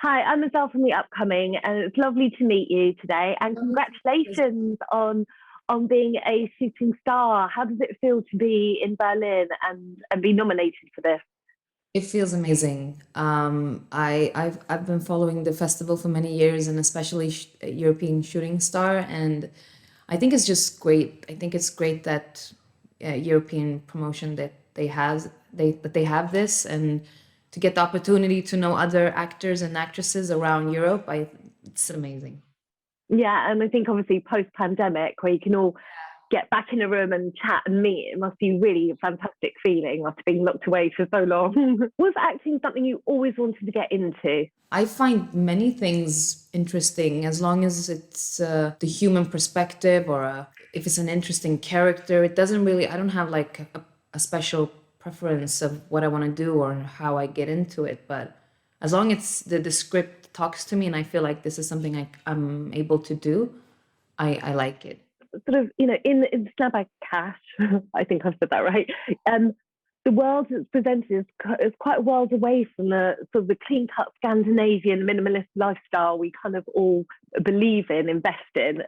Hi, I'm Ezelle from the Upcoming, and it's lovely to meet you today. And congratulations on being a shooting star. How does it feel to be in Berlin and be nominated for this? It feels amazing. I've been following the festival for many years, and especially European Shooting Star, and I think it's just great. I think it's great that European promotion that they have this, and to get the opportunity to know other actors and actresses around Europe. It's amazing. Yeah, and I think obviously post-pandemic, where you can all get back in a room and chat and meet, it must be really a fantastic feeling after being locked away for so long. Was acting something you always wanted to get into? I find many things interesting as long as it's the human perspective or if it's an interesting character. It doesn't really, I don't have like a special preference of what I want to do or how I get into it. But as long as the script talks to me and I feel like this is something I'm able to do, I like it. Sort of, in Snabba Cash, I think I've said that right. The world that's presented is quite a world away from the sort of the clean cut Scandinavian minimalist lifestyle we kind of all believe in, invest in.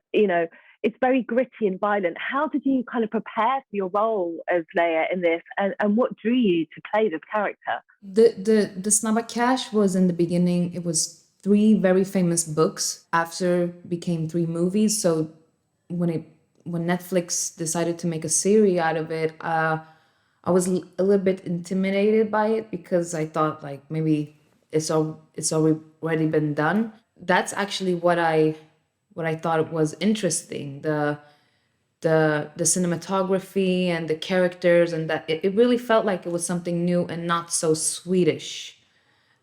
It's very gritty and violent. How did you kind of prepare for your role as Leia in this, and what drew you to play this character? The Snabba Cash was in the beginning, it was three very famous books after became three movies. So when Netflix decided to make a series out of it, I was a little bit intimidated by it because I thought like maybe it's already been done. That's actually what I thought was interesting. The cinematography and the characters, and that it really felt like it was something new and not so Swedish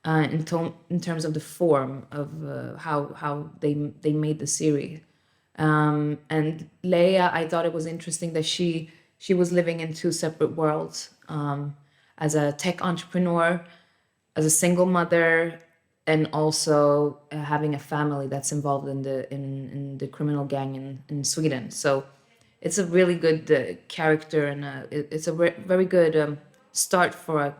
in terms of the form of how they made the series. And Leia, I thought it was interesting that she was living in two separate worlds, as a tech entrepreneur, as a single mother, and also having a family that's involved in the criminal gang in Sweden. So it's a really good character, and it's a very good start for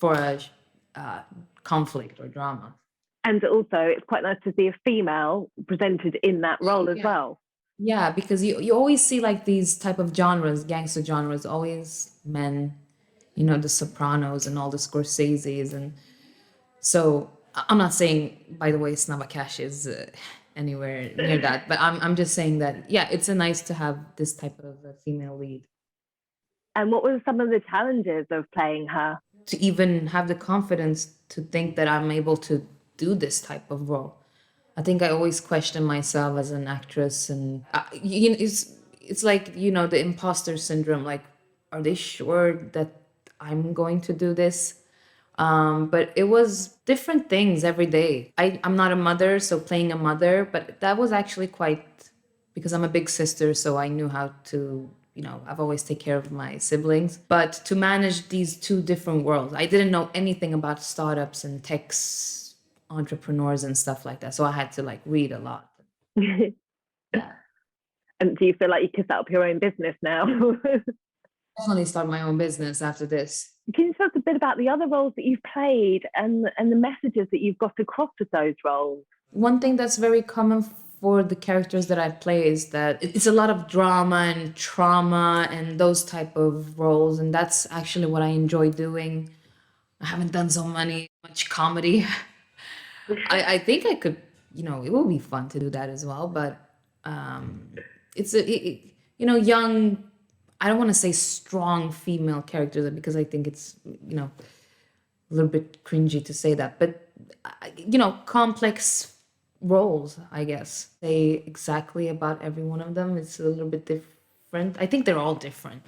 a conflict or drama. And also, it's quite nice to see a female presented in that role as Yeah. well. Yeah, because you always see like these type of genres, gangster genres, always men, the Sopranos and all the Scorseses. And so I'm not saying, by the way, Snabba Cash is anywhere near that, but I'm just saying that, yeah, it's a nice to have this type of female lead. And what were some of the challenges of playing her? To even have the confidence to think that I'm able to do this type of role. I think I always question myself as an actress, and it's like the imposter syndrome. Like, are they sure that I'm going to do this? But it was different things every day. I'm not a mother, so playing a mother, but that was actually quite, because I'm a big sister, so I knew how to, I've always take care of my siblings. But to manage these two different worlds, I didn't know anything about startups and techs, entrepreneurs and stuff like that. So I had to like read a lot. Yeah. And do you feel like you can set up your own business now? Definitely start my own business after this. Can you talk a bit about the other roles that you've played and the messages that you've got across with those roles? One thing that's very common for the characters that I play is that it's a lot of drama and trauma and those type of roles, and that's actually what I enjoy doing. I haven't done so much comedy. I think I could, it would be fun to do that as well, but it's young. I don't want to say strong female characters because I think it's a little bit cringy to say that, but complex roles, I guess. Say exactly about every one of them. It's a little bit different. I think they're all different.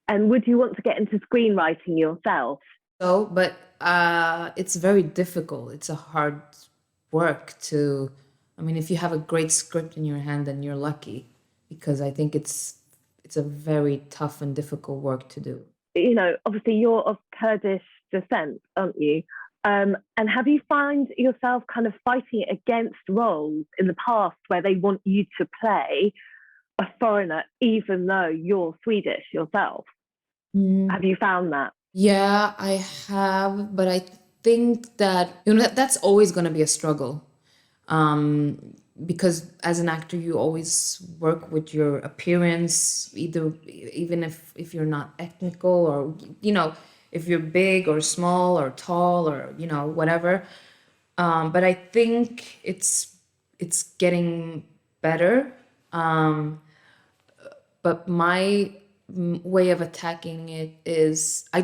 And would you want to get into screenwriting yourself? So, but it's very difficult. It's a hard work to, I mean, if you have a great script in your hand, then you're lucky, because I think it's a very tough and difficult work to do. Obviously you're of Kurdish descent, aren't you? And have you found yourself kind of fighting against roles in the past where they want you to play a foreigner, even though you're Swedish yourself? Have you found that? Yeah, I have, but I think that, that's always going to be a struggle. Because as an actor, you always work with your appearance, even if you're not ethnical, or, if you're big or small or tall or, whatever. But I think it's getting better. But my way of attacking it is I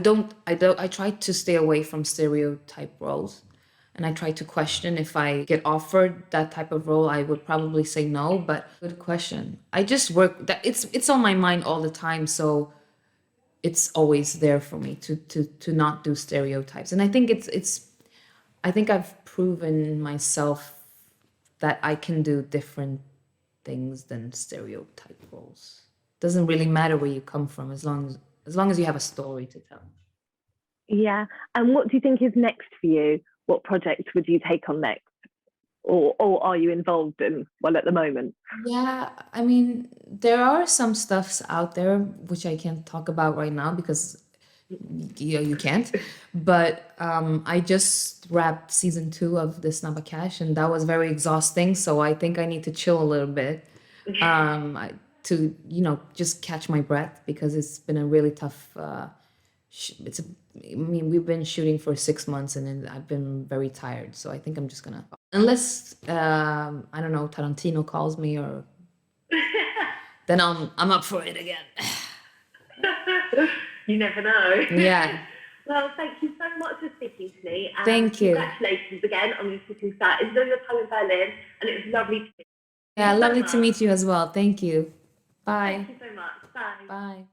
try to stay away from stereotype roles, and I try to question. If I get offered that type of role, I would probably say no. But good question. I just work that it's on my mind all the time, so it's always there for me to not do stereotypes. And I think I think I've proven myself that I can do different things than stereotype roles. Doesn't really matter where you come from, as long as you have a story to tell. Yeah. And what do you think is next for you? What projects would you take on next? Or are you involved in one at the moment? Yeah, I mean, there are some stuffs out there which I can't talk about right now because you can't. But I just wrapped season 2 of the Snabba Cash, and that was very exhausting. So I think I need to chill a little bit. To just catch my breath, because it's been a really tough I mean, we've been shooting for 6 months, and then I've been very tired, so I think I'm just gonna, unless I don't know, Tarantino calls me, or then I'm up for it again. You never know. Yeah. Well, thank you so much for speaking to me. And Thank you. Congratulations again on your shooting start. Enjoy your time in Berlin, and it was lovely to meet you. Yeah, lovely to meet you as well. Thank you. Bye. Thank you so much. Bye. Bye.